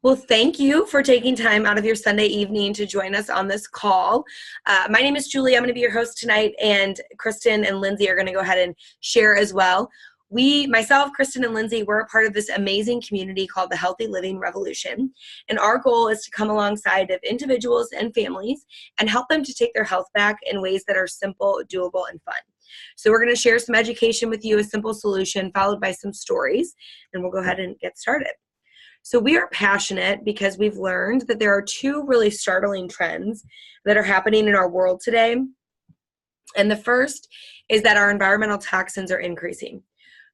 Well, thank you for taking time out of your Sunday evening to join us on this call. My name is Julie. I'm going to be your host tonight, and Kristin and Lindsay are going to go ahead and share as well. Myself, Kristin, and Lindsay, we're a part of this amazing community called the Healthy Living Revolution. And our goal is to come alongside of individuals and families and help them to take their health back in ways that are simple, doable, and fun. So we're going to share some education with you, a simple solution, followed by some stories, and we'll go ahead and get started. So we are passionate because we've learned that there are two really startling trends that are happening in our world today. And the first is that our environmental toxins are increasing.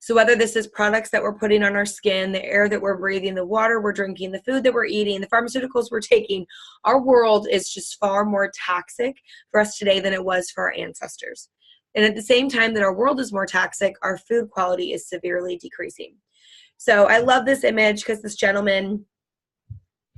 So whether this is products that we're putting on our skin, the air that we're breathing, the water we're drinking, the food that we're eating, the pharmaceuticals we're taking, our world is just far more toxic for us today than it was for our ancestors. And at the same time that our world is more toxic, our food quality is severely decreasing. So I love this image because this gentleman,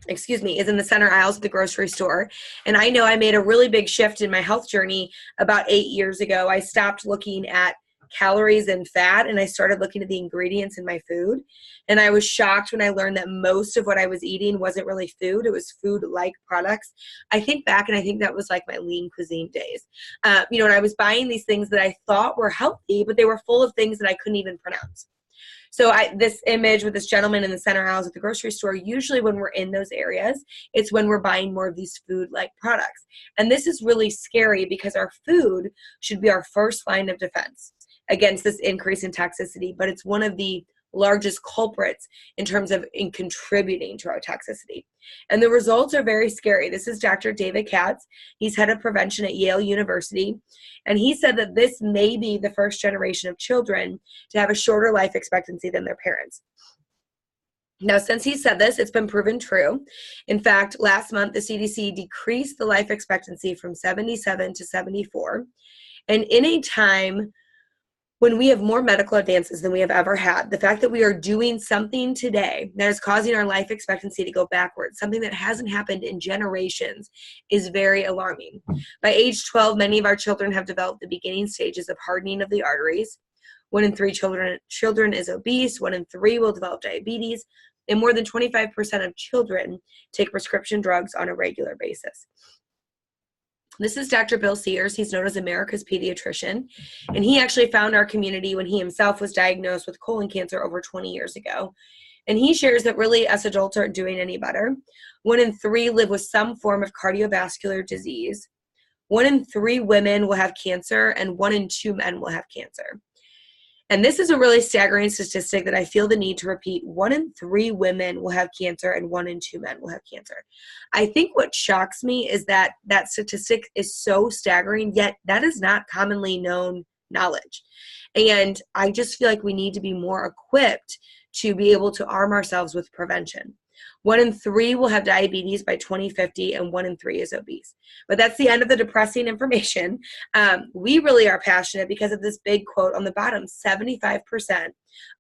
is in the center aisles of the grocery store. And I know I made a really big shift in my health journey about 8 years ago. I stopped looking at calories and fat, and I started looking at the ingredients in my food. And I was shocked when I learned that most of what I was eating wasn't really food. It was food-like products. I think back, and I think that was like my lean cuisine days. And I was buying these things that I thought were healthy, but they were full of things that I couldn't even pronounce. So this image with this gentleman in the center aisles at the grocery store, usually when we're in those areas, it's when we're buying more of these food-like products. And this is really scary because our food should be our first line of defense against this increase in toxicity, but it's one of the largest culprits in terms of contributing to our toxicity. And the results are very scary. This is Dr. David Katz. He's head of prevention at Yale University. And he said that this may be the first generation of children to have a shorter life expectancy than their parents. Now, since he said this, it's been proven true. In fact, last month, the CDC decreased the life expectancy from 77 to 74. And in a time when we have more medical advances than we have ever had, the fact that we are doing something today that is causing our life expectancy to go backwards, something that hasn't happened in generations, is very alarming. By age 12, many of our children have developed the beginning stages of hardening of the arteries. 1 in 3 children is obese, 1 in 3 will develop diabetes, and more than 25% of children take prescription drugs on a regular basis. This is Dr. Bill Sears. He's known as America's pediatrician, and he actually found our community when he himself was diagnosed with colon cancer over 20 years ago. And he shares that really us adults aren't doing any better. 1 in 3 live with some form of cardiovascular disease. 1 in 3 women will have cancer, and 1 in 2 men will have cancer. And this is a really staggering statistic that I feel the need to repeat. 1 in 3 women will have cancer and 1 in 2 men will have cancer. I think what shocks me is that that statistic is so staggering, yet that is not commonly known knowledge. And I just feel like we need to be more equipped to be able to arm ourselves with prevention. 1 in 3 will have diabetes by 2050, and 1 in 3 is obese. But that's the end of the depressing information. We really are passionate because of this big quote on the bottom: 75%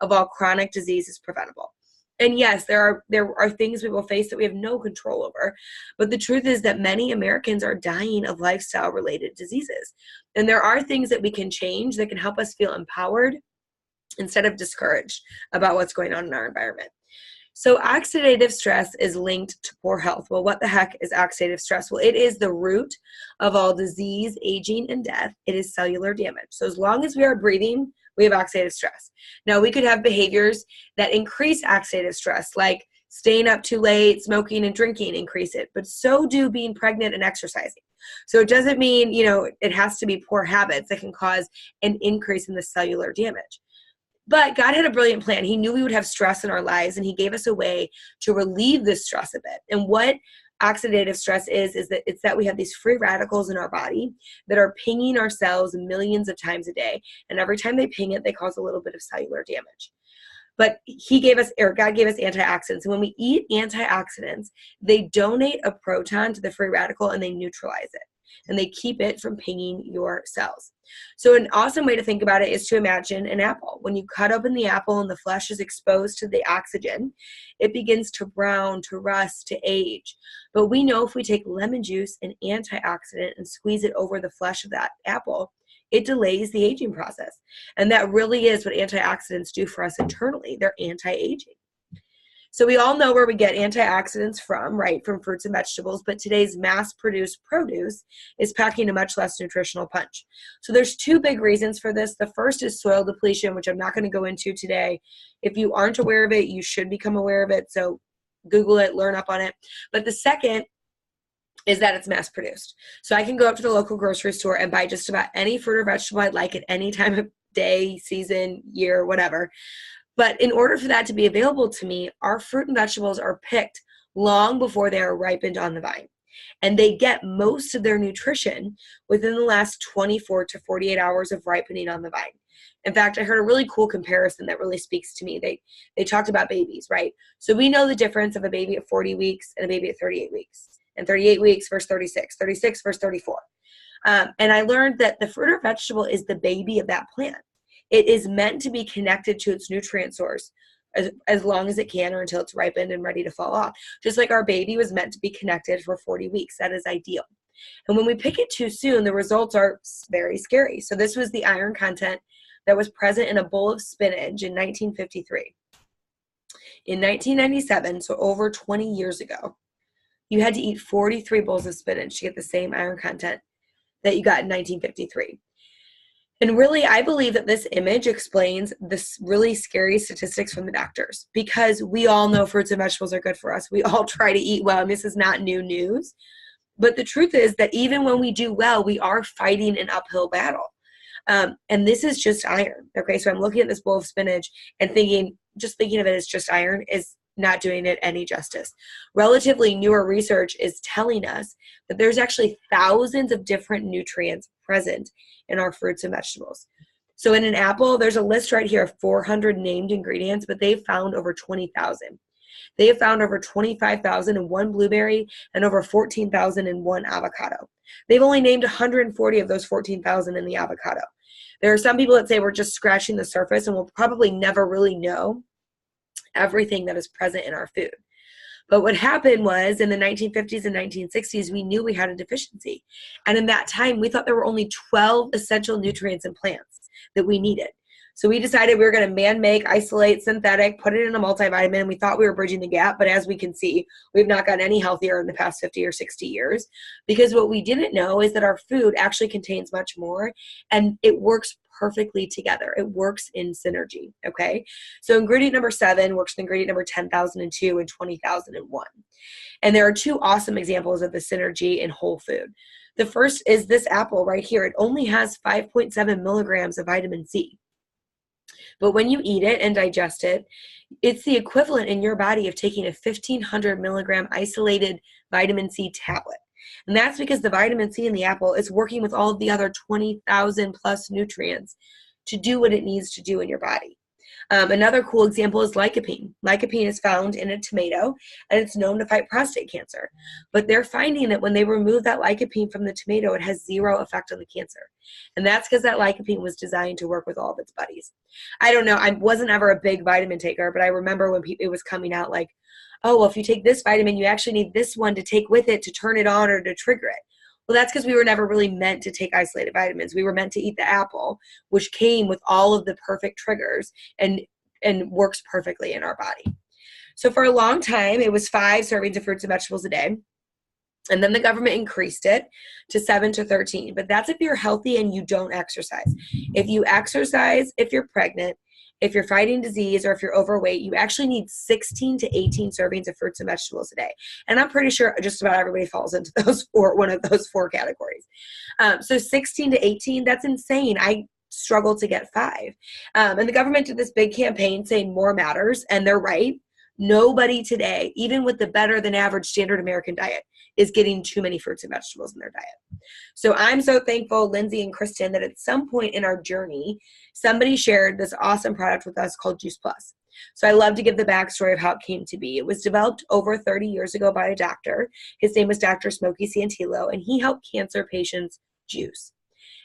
of all chronic disease is preventable. And yes, there are things we will face that we have no control over. But the truth is that many Americans are dying of lifestyle-related diseases. And there are things that we can change that can help us feel empowered instead of discouraged about what's going on in our environment. So oxidative stress is linked to poor health. Well, what the heck is oxidative stress? Well, it is the root of all disease, aging, and death. It is cellular damage. So as long as we are breathing, we have oxidative stress. Now, we could have behaviors that increase oxidative stress, like staying up too late, smoking and drinking increase it, but so do being pregnant and exercising. So it doesn't mean, it has to be poor habits that can cause an increase in the cellular damage. But God had a brilliant plan. He knew we would have stress in our lives, and he gave us a way to relieve this stress a bit. And what oxidative stress is that it's that we have these free radicals in our body that are pinging our cells millions of times a day. And every time they ping it, they cause a little bit of cellular damage. But God gave us antioxidants. And when we eat antioxidants, they donate a proton to the free radical and they neutralize it. And they keep it from pinging your cells. So an awesome way to think about it is to imagine an apple. When you cut open the apple and the flesh is exposed to the oxygen, it begins to brown, to rust, to age. But we know if we take lemon juice, an antioxidant, and squeeze it over the flesh of that apple, it delays the aging process. And that really is what antioxidants do for us internally. They're anti-aging. So we all know where we get antioxidants from, right, from fruits and vegetables, but today's mass-produced produce is packing a much less nutritional punch. So there's two big reasons for this. The first is soil depletion, which I'm not going to go into today. If you aren't aware of it, you should become aware of it. So Google it, learn up on it. But the second is that it's mass produced. So I can go up to the local grocery store and buy just about any fruit or vegetable I'd like at any time of day, season, year, whatever. But in order for that to be available to me, our fruit and vegetables are picked long before they are ripened on the vine. And they get most of their nutrition within the last 24 to 48 hours of ripening on the vine. In fact, I heard a really cool comparison that really speaks to me. They talked about babies, right? So we know the difference of a baby at 40 weeks and a baby at 38 weeks. And 38 weeks versus 36, 36 versus 34. And I learned that the fruit or vegetable is the baby of that plant. It is meant to be connected to its nutrient source as long as it can or until it's ripened and ready to fall off. Just like our baby was meant to be connected for 40 weeks. That is ideal. And when we pick it too soon, the results are very scary. So this was the iron content that was present in a bowl of spinach in 1953. In 1997, so over 20 years ago, you had to eat 43 bowls of spinach to get the same iron content that you got in 1953. And really, I believe that this image explains this really scary statistics from the doctors, because we all know fruits and vegetables are good for us. We all try to eat well, and this is not new news. But the truth is that even when we do well, we are fighting an uphill battle. And this is just iron. Okay, so I'm looking at this bowl of spinach and just thinking of it as just iron is not doing it any justice. Relatively newer research is telling us that there's actually thousands of different nutrients present in our fruits and vegetables. So in an apple, there's a list right here of 400 named ingredients, but they've found over 20,000. They have found over 25,000 in one blueberry and over 14,000 in one avocado. They've only named 140 of those 14,000 in the avocado. There are some people that say we're just scratching the surface and we'll probably never really know everything that is present in our food. But what happened was in the 1950s and 1960s, we knew we had a deficiency. And in that time, we thought there were only 12 essential nutrients in plants that we needed. So we decided we were going to man-make, isolate, synthetic, put it in a multivitamin, and we thought we were bridging the gap. But as we can see, we've not gotten any healthier in the past 50 or 60 years, because what we didn't know is that our food actually contains much more, and it works perfectly together. It works in synergy, okay? So ingredient number 7 works with ingredient number 10,002 and 20,001. And there are two awesome examples of the synergy in whole food. The first is this apple right here. It only has 5.7 milligrams of vitamin C. But when you eat it and digest it, it's the equivalent in your body of taking a 1,500 milligram isolated vitamin C tablet. And that's because the vitamin C in the apple is working with all of the other 20,000 plus nutrients to do what it needs to do in your body. Another cool example is lycopene. Lycopene is found in a tomato, and it's known to fight prostate cancer. But they're finding that when they remove that lycopene from the tomato, it has zero effect on the cancer. And that's because that lycopene was designed to work with all of its buddies. I don't know. I wasn't ever a big vitamin taker, but I remember when it was coming out like, oh, well, if you take this vitamin, you actually need this one to take with it to turn it on or to trigger it. Well, that's because we were never really meant to take isolated vitamins. We were meant to eat the apple, which came with all of the perfect triggers and works perfectly in our body. So for a long time, it was 5 servings of fruits and vegetables a day. And then the government increased it to 7 to 13. But that's if you're healthy and you don't exercise. If you exercise, if you're pregnant, if you're fighting disease, or if you're overweight, you actually need 16 to 18 servings of fruits and vegetables a day. And I'm pretty sure just about everybody falls into one of those 4 categories. So 16 to 18, that's insane. I struggle to get 5. And the government did this big campaign saying more matters, and they're right. Nobody today, even with the better than average standard American diet, is getting too many fruits and vegetables in their diet. So I'm so thankful, Lindsay and Kristin, that at some point in our journey, somebody shared this awesome product with us called Juice Plus. So I love to give the backstory of how it came to be. It was developed over 30 years ago by a doctor. His name was Dr. Smokey Santillo, and he helped cancer patients juice.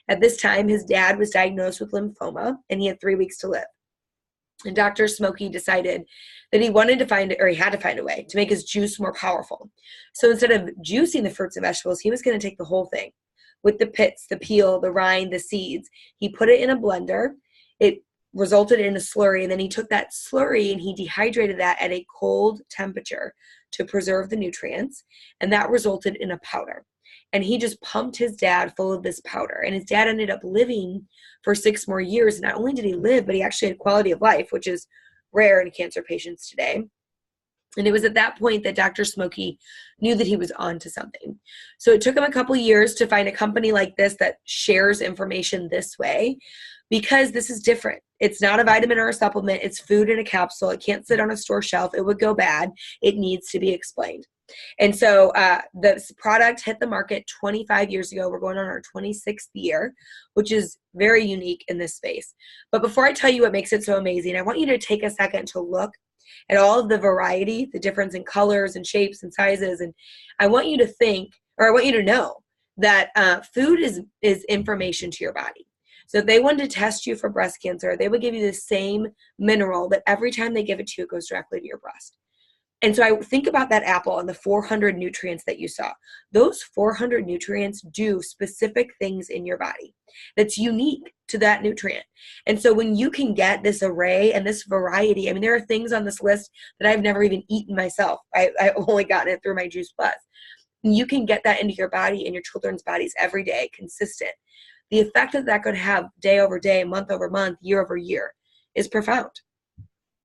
At this time, his dad was diagnosed with lymphoma, and he had 3 weeks to live. And Dr. Smokey decided that he had to find a way to make his juice more powerful. So instead of juicing the fruits and vegetables, he was going to take the whole thing with the pits, the peel, the rind, the seeds. He put it in a blender. It resulted in a slurry. And then he took that slurry and he dehydrated that at a cold temperature to preserve the nutrients. And that resulted in a powder. And he just pumped his dad full of this powder. And his dad ended up living for 6 more years. And not only did he live, but he actually had quality of life, which is rare in cancer patients today. And it was at that point that Dr. Smokey knew that he was on to something. So it took him a couple years to find a company like this that shares information this way, because this is different. It's not a vitamin or a supplement. It's food in a capsule. It can't sit on a store shelf. It would go bad. It needs to be explained. And so this product hit the market 25 years ago. We're going on our 26th year, which is very unique in this space. But before I tell you what makes it so amazing, I want you to take a second to look at all of the variety, the difference in colors and shapes and sizes. And I want you to think, or I want you to know that food is information to your body. So if they wanted to test you for breast cancer, they would give you the same mineral that every time they give it to you, it goes directly to your breast. And so I think about that apple and the 400 nutrients that you saw. Those 400 nutrients do specific things in your body that's unique to that nutrient. And so when you can get this array and this variety, I mean, there are things on this list that I've never even eaten myself. I've only gotten it through my Juice Plus. And you can get that into your body and your children's bodies every day, consistent. The effect that that could have day over day, month over month, year over year is profound.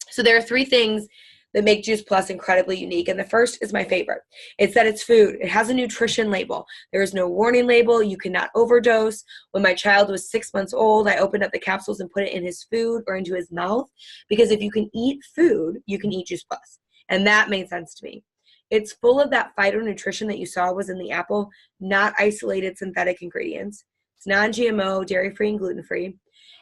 So there are 3 things that make Juice Plus incredibly unique. And the first is my favorite. It's that it's food. It has a nutrition label. There is no warning label. You cannot overdose. When my child was 6 months old, I opened up the capsules and put it in his food or into his mouth, because if you can eat food, you can eat Juice Plus. And that made sense to me. It's full of that phytonutrition that you saw was in the apple, not isolated synthetic ingredients. It's non-GMO, dairy-free, and gluten-free.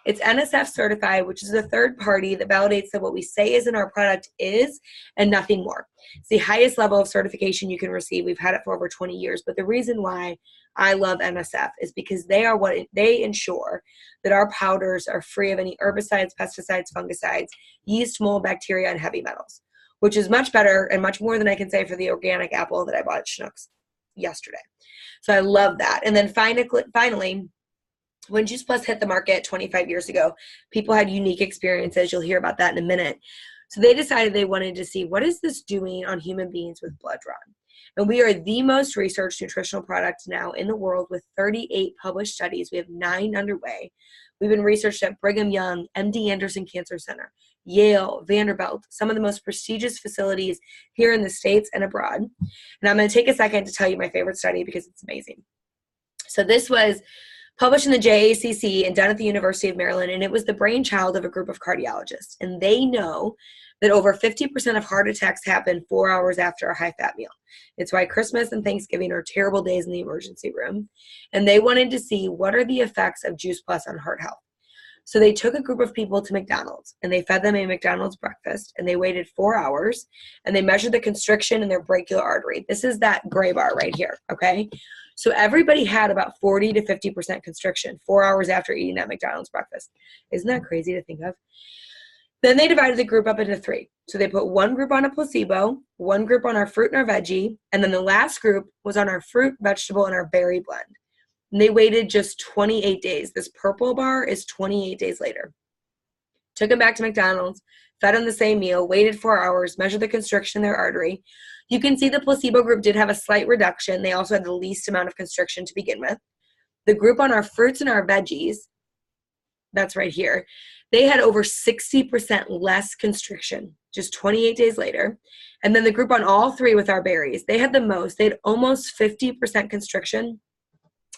It's NSF certified, which is a third party that validates that what we say is in our product is, and nothing more. It's the highest level of certification you can receive. We've had it for over 20 years. But the reason why I love NSF is because they ensure that our powders are free of any herbicides, pesticides, fungicides, yeast, mold, bacteria, and heavy metals, which is much better and much more than I can say for the organic apple that I bought at Schnucks yesterday. So I love that. And then finally, when Juice Plus hit the market 25 years ago, people had unique experiences. You'll hear about that in a minute. So they decided they wanted to see, what is this doing on human beings with blood drawn? And we are the most researched nutritional product now in the world with 38 published studies. We have 9 underway. We've been researched at Brigham Young, MD Anderson Cancer Center, Yale, Vanderbilt, some of the most prestigious facilities here in the States and abroad. And I'm going to take a second to tell you my favorite study because it's amazing. So this was published in the JACC and done at the University of Maryland, and it was the brainchild of a group of cardiologists. And they know that over 50% of heart attacks happen 4 hours after a high-fat meal. It's why Christmas and Thanksgiving are terrible days in the emergency room. And they wanted to see, what are the effects of Juice Plus on heart health? So they took a group of people to McDonald's, and they fed them a McDonald's breakfast, and they waited 4 hours, and they measured the constriction in their brachial artery. This is that gray bar right here, okay? So everybody had about 40 to 50% constriction 4 hours after eating that McDonald's breakfast. Isn't that crazy to think of? Then they divided the group up into 3. So they put one group on a placebo, one group on our fruit and our veggie, and then the last group was on our fruit, vegetable, and our berry blend. And they waited just 28 days. This purple bar is 28 days later. Took them back to McDonald's, fed them the same meal, waited 4 hours, measured the constriction in their artery. You can see the placebo group did have a slight reduction. They also had the least amount of constriction to begin with. The group on our fruits and our veggies, that's right here, they had over 60% less constriction just 28 days later. And then the group on all 3 with our berries, they had the most. They had almost 50% constriction,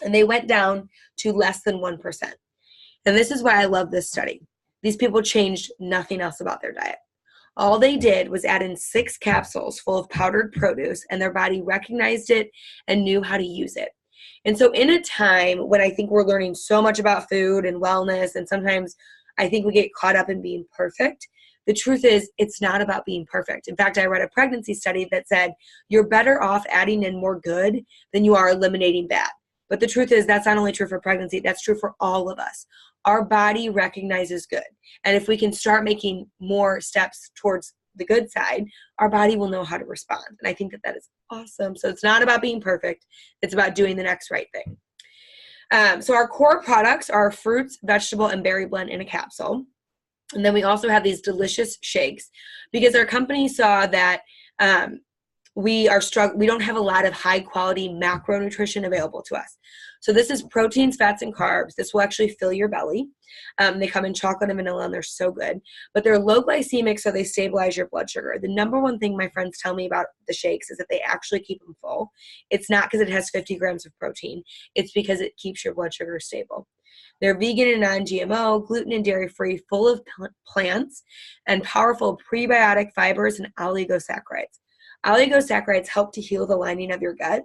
and they went down to less than 1%. And this is why I love this study. These people changed nothing else about their diet. All they did was add in 6 capsules full of powdered produce, and their body recognized it and knew how to use it. And so in a time when I think we're learning so much about food and wellness, and sometimes I think we get caught up in being perfect, the truth is it's not about being perfect. In fact, I read a pregnancy study that said you're better off adding in more good than you are eliminating bad. But the truth is that's not only true for pregnancy, that's true for all of us. Our body recognizes good. And if we can start making more steps towards the good side, our body will know how to respond. And I think that that is awesome. So it's not about being perfect. It's about doing the next right thing. So our core products are fruits, vegetable, and berry blend in a capsule. And then we also have these delicious shakes because our company saw that we don't have a lot of high quality macronutrition available to us. So this is proteins, fats, and carbs. This will actually fill your belly. They come in chocolate and vanilla, and they're so good. But they're low glycemic, so they stabilize your blood sugar. The number one thing my friends tell me about the shakes is that they actually keep them full. It's not because it has 50 grams of protein. It's because it keeps your blood sugar stable. They're vegan and non-GMO, gluten and dairy-free, full of plants, and powerful prebiotic fibers and oligosaccharides. Oligosaccharides help to heal the lining of your gut.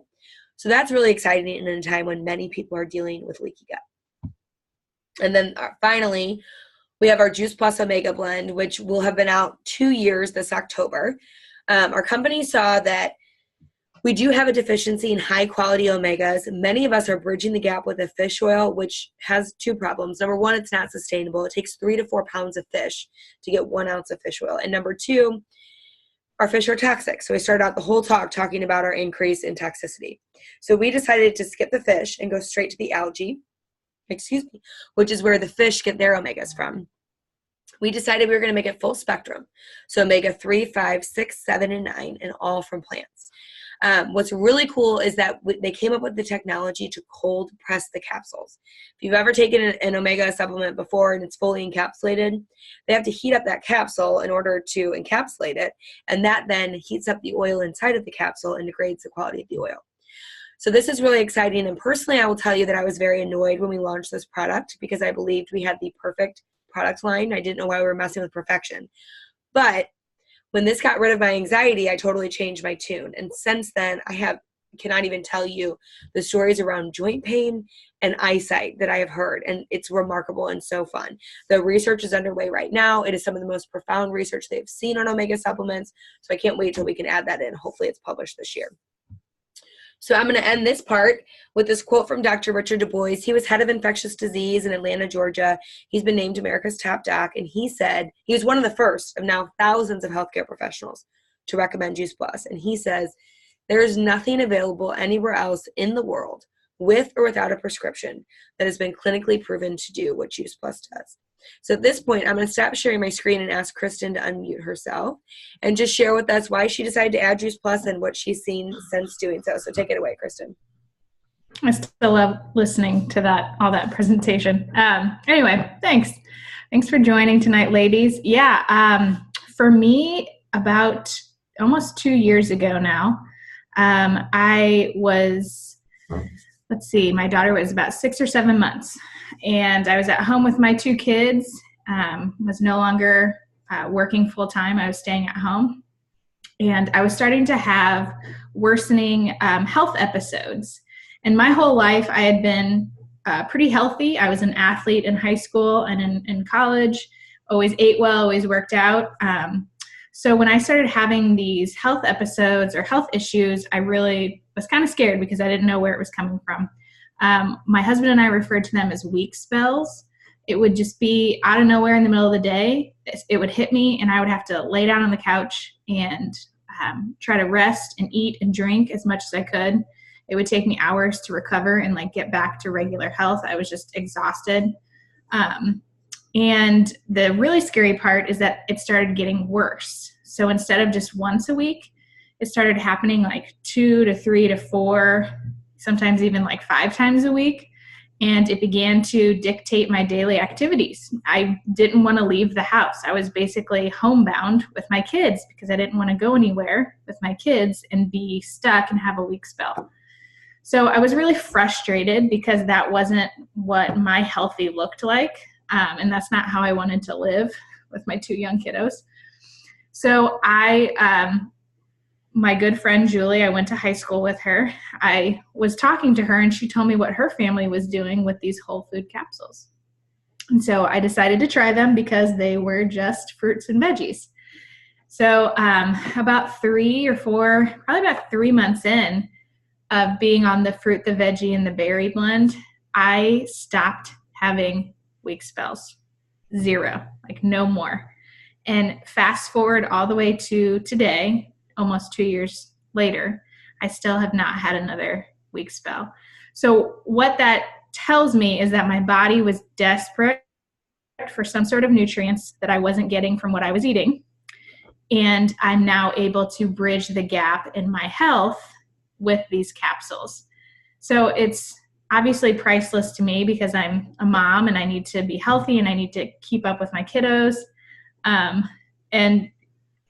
So that's really exciting in a time when many people are dealing with leaky gut. And then finally, we have our Juice Plus Omega Blend, which will have been out 2 years this October. Our company saw that we do have a deficiency in high quality omegas. Many of us are bridging the gap with a fish oil, which has two problems. Number one, it's not sustainable. It takes 3 to 4 pounds of fish to get 1 ounce of fish oil. And number two, our fish are toxic. So we started out the whole talk talking about our increase in toxicity. So we decided to skip the fish and go straight to the algae, which is where the fish get their omegas from. We decided we were going to make it full spectrum. So omega 3, 5, 6, 7, and 9, and all from plants. What's really cool is that they came up with the technology to cold press the capsules. If you've ever taken an omega supplement before and it's fully encapsulated, they have to heat up that capsule in order to encapsulate it, and that then heats up the oil inside of the capsule and degrades the quality of the oil. So this is really exciting, and personally I will tell you that I was very annoyed when we launched this product because I believed we had the perfect product line. I didn't know why we were messing with perfection. But when this got rid of my anxiety, I totally changed my tune. And since then, cannot even tell you the stories around joint pain and eyesight that I have heard. And it's remarkable and so fun. The research is underway right now. It is some of the most profound research they've seen on omega supplements. So I can't wait till we can add that in. Hopefully it's published this year. So I'm going to end this part with this quote from Dr. Richard Du Bois. He was head of infectious disease in Atlanta, Georgia. He's been named America's top doc, and he said he was one of the first of now thousands of healthcare professionals to recommend Juice Plus. And he says, there is nothing available anywhere else in the world with or without a prescription that has been clinically proven to do what Juice Plus does. So at this point, I'm going to stop sharing my screen and ask Kristin to unmute herself and just share with us why she decided to add Juice Plus and what she's seen since doing so. So take it away, Kristin. I still love listening to all that presentation. Anyway, thanks. Thanks for joining tonight, ladies. Yeah, for me, about almost 2 years ago now, I was, my daughter was about 6 or 7 months, and I was at home with my 2 kids, was no longer working full time. I was staying at home, and I was starting to have worsening health episodes. And my whole life, I had been pretty healthy. I was an athlete in high school and in college, always ate well, always worked out. So when I started having these health episodes or health issues, I really was kind of scared because I didn't know where it was coming from. My husband and I referred to them as weak spells. It would just be out of nowhere in the middle of the day. It would hit me, and I would have to lay down on the couch and try to rest and eat and drink as much as I could. It would take me hours to recover and get back to regular health. I was just exhausted. And the really scary part is that it started getting worse. So instead of just once a week, it started happening 2 to 3 to 4, sometimes even 5 times a week. And it began to dictate my daily activities. I didn't want to leave the house. I was basically homebound with my kids because I didn't want to go anywhere with my kids and be stuck and have a weak spell. So I was really frustrated because that wasn't what my healthy looked like. And that's not how I wanted to live with my 2 young kiddos. So my good friend Julie, I went to high school with her. I was talking to her, and she told me what her family was doing with these whole food capsules. And so I decided to try them because they were just fruits and veggies. So about 3 or 4, probably about 3 months in of being on the fruit, the veggie, and the berry blend, I stopped having weak spells. 0, no more. And fast forward all the way to today, almost 2 years later, I still have not had another weak spell. So what that tells me is that my body was desperate for some sort of nutrients that I wasn't getting from what I was eating. And I'm now able to bridge the gap in my health with these capsules. So it's obviously priceless to me because I'm a mom and I need to be healthy and I need to keep up with my kiddos.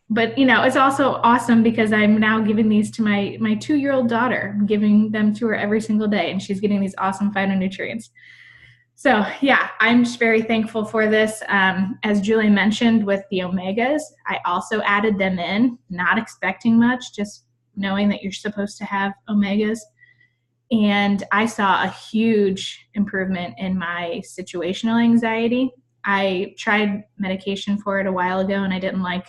But it's also awesome because I'm now giving these to my 2-year-old daughter. I'm giving them to her every single day, and she's getting these awesome phytonutrients. So yeah, I'm just very thankful for this. As Julie mentioned with the omegas, I also added them in, not expecting much, just knowing that you're supposed to have omegas. And I saw a huge improvement in my situational anxiety. I tried medication for it a while ago, and I didn't like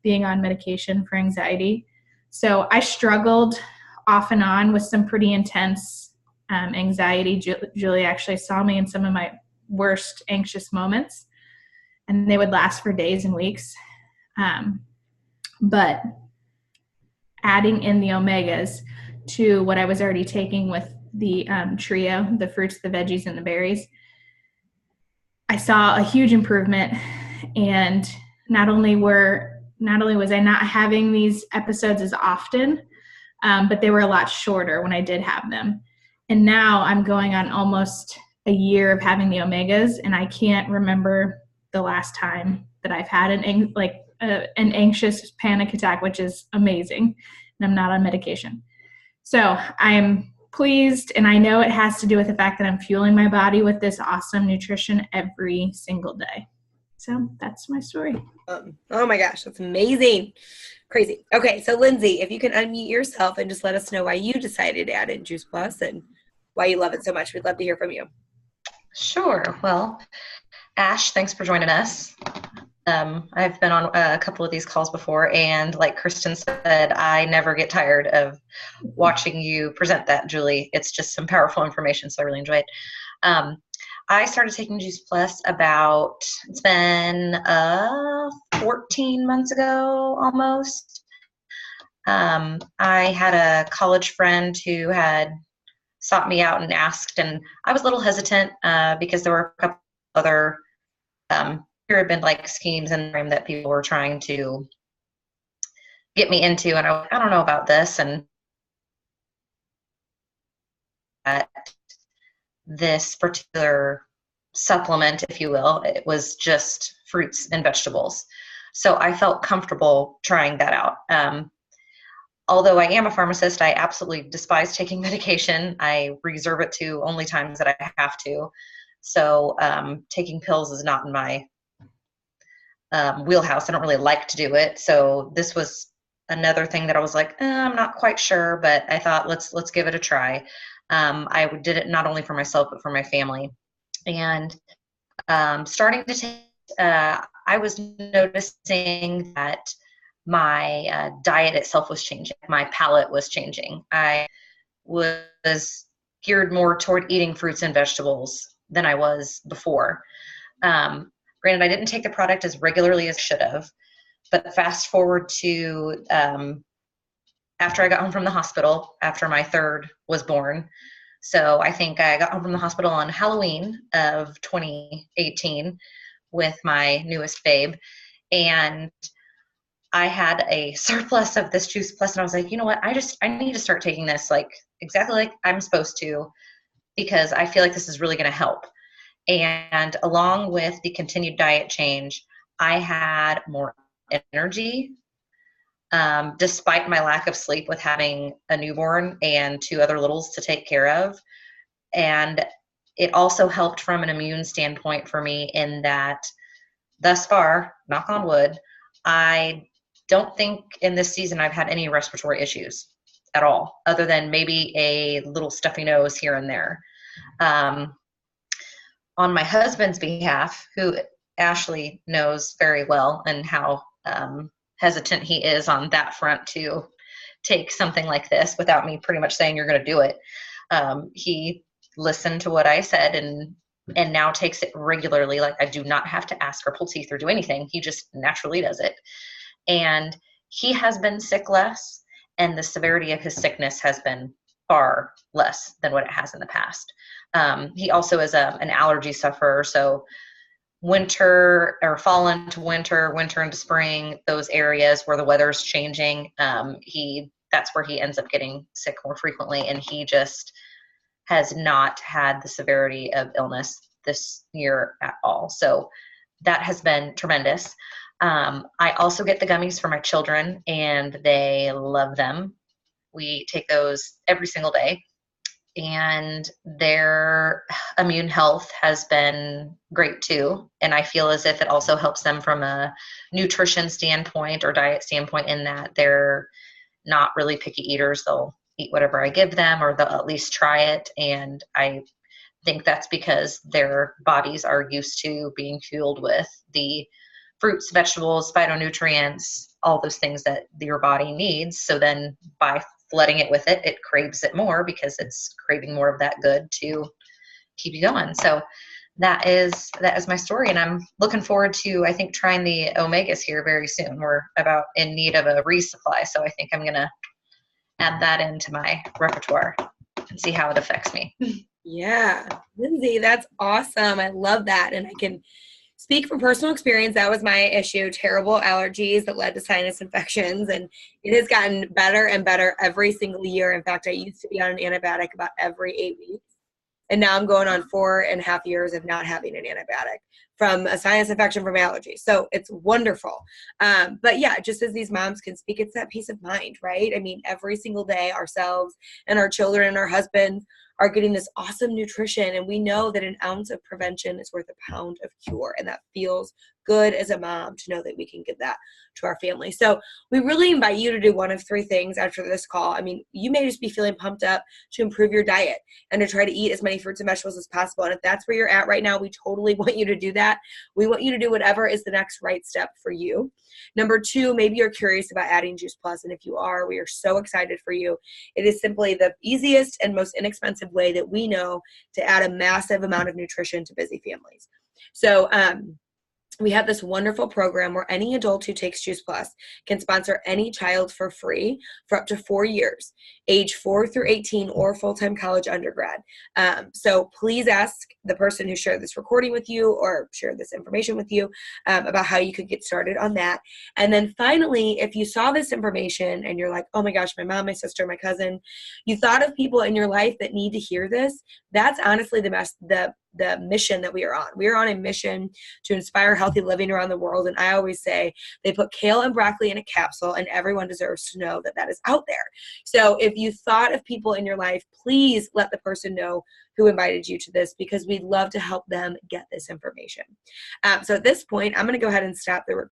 being on medication for anxiety. So I struggled off and on with some pretty intense anxiety. Julie actually saw me in some of my worst anxious moments, and they would last for days and weeks. But adding in the omegas to what I was already taking with the trio, the fruits, the veggies, and the berries, I saw a huge improvement. And not only was I not having these episodes as often, but they were a lot shorter when I did have them. And now I'm going on almost a year of having the omegas, and I can't remember the last time that I've had an anxious panic attack, which is amazing. And I'm not on medication. So I'm pleased, and I know it has to do with the fact that I'm fueling my body with this awesome nutrition every single day. So that's my story. Oh my gosh, that's amazing. Crazy. Okay, so Lindsay, if you can unmute yourself and just let us know why you decided to add in Juice Plus and why you love it so much. We'd love to hear from you. Sure. Well, Ash, thanks for joining us. I've been on a couple of these calls before, and like Kristin said, I never get tired of watching you present that, Julie. It's just some powerful information, so I really enjoy it. I started taking Juice Plus it's been 14 months ago almost. I had a college friend who had sought me out and asked, and I was a little hesitant because there were a couple other there had been like schemes in the that people were trying to get me into, and I don't know about this. And this particular supplement, if you will, it was just fruits and vegetables. So I felt comfortable trying that out. Although I am a pharmacist, I absolutely despise taking medication. I reserve it to only times that I have to. So taking pills is not in my wheelhouse. I don't really like to do it. So this was another thing that I was like, I'm not quite sure, but I thought let's give it a try. I did it not only for myself, but for my family. And starting to take, I was noticing that my diet itself was changing. My palate was changing. I was geared more toward eating fruits and vegetables than I was before. Granted, I didn't take the product as regularly as I should have, but fast forward to after I got home from the hospital, after my third was born. So I think I got home from the hospital on Halloween of 2018 with my newest babe. And I had a surplus of this Juice Plus, and I was like, you know what? I need to start taking this like exactly like I'm supposed to, because I feel like this is really going to help. And along with the continued diet change, I had more energy, despite my lack of sleep with having a newborn and 2 other littles to take care of. And it also helped from an immune standpoint for me in that thus far, knock on wood, I don't think in this season I've had any respiratory issues at all, other than maybe a little stuffy nose here and there. On my husband's behalf, who Ashley knows very well, and how hesitant he is on that front to take something like this without me pretty much saying you're going to do it. He listened to what I said and now takes it regularly. Like I do not have to ask or pull teeth or do anything. He just naturally does it. And he has been sick less, and the severity of his sickness has been far less than what it has in the past. He also is an allergy sufferer, so winter or fall into winter, winter into spring, those areas where the weather's changing, that's where he ends up getting sick more frequently. And he just has not had the severity of illness this year at all. So that has been tremendous. I also get the gummies for my children, and they love them. We take those every single day, and their immune health has been great too. And I feel as if it also helps them from a nutrition standpoint or diet standpoint, in that they're not really picky eaters. They'll eat whatever I give them, or they'll at least try it. And I think that's because their bodies are used to being fueled with the fruits, vegetables, phytonutrients, all those things that your body needs. So then by flooding it with it, it craves it more because it's craving more of that good to keep you going. So that is my story. And I'm looking forward to, I think, trying the omegas here very soon. We're about in need of a resupply. So I think I'm going to add that into my repertoire and see how it affects me. Yeah. Lindsay, that's awesome. I love that. And I can speak from personal experience. That was my issue, terrible allergies that led to sinus infections. And it has gotten better and better every single year. In fact, I used to be on an antibiotic about every 8 weeks. And now I'm going on 4.5 years of not having an antibiotic from a sinus infection from allergies. So it's wonderful. But yeah, just as these moms can speak, it's that peace of mind, right? I mean, every single day ourselves and our children and our husbands are getting this awesome nutrition. And we know that an ounce of prevention is worth a pound of cure. And that feels good as a mom to know that we can give that to our family. So we really invite you to do one of 3 things after this call. I mean, you may just be feeling pumped up to improve your diet and to try to eat as many fruits and vegetables as possible. And if that's where you're at right now, we totally want you to do that. We want you to do whatever is the next right step for you. Number 2, maybe you're curious about adding Juice Plus. And if you are, we are so excited for you. It is simply the easiest and most inexpensive way that we know to add a massive amount of nutrition to busy families. So, we have this wonderful program where any adult who takes Juice Plus can sponsor any child for free for up to 4 years, age 4 through 18, or full-time college undergrad. So please ask the person who shared this recording with you or shared this information with you about how you could get started on that. And then finally, if you saw this information and you're like, oh my gosh, my mom, my sister, my cousin, you thought of people in your life that need to hear this, that's honestly the mission that we are on. We are on a mission to inspire healthy living around the world. And I always say they put kale and broccoli in a capsule, and everyone deserves to know that that is out there. So if you thought of people in your life, please let the person know who invited you to this, because we'd love to help them get this information. So at this point, I'm going to go ahead and stop the recording.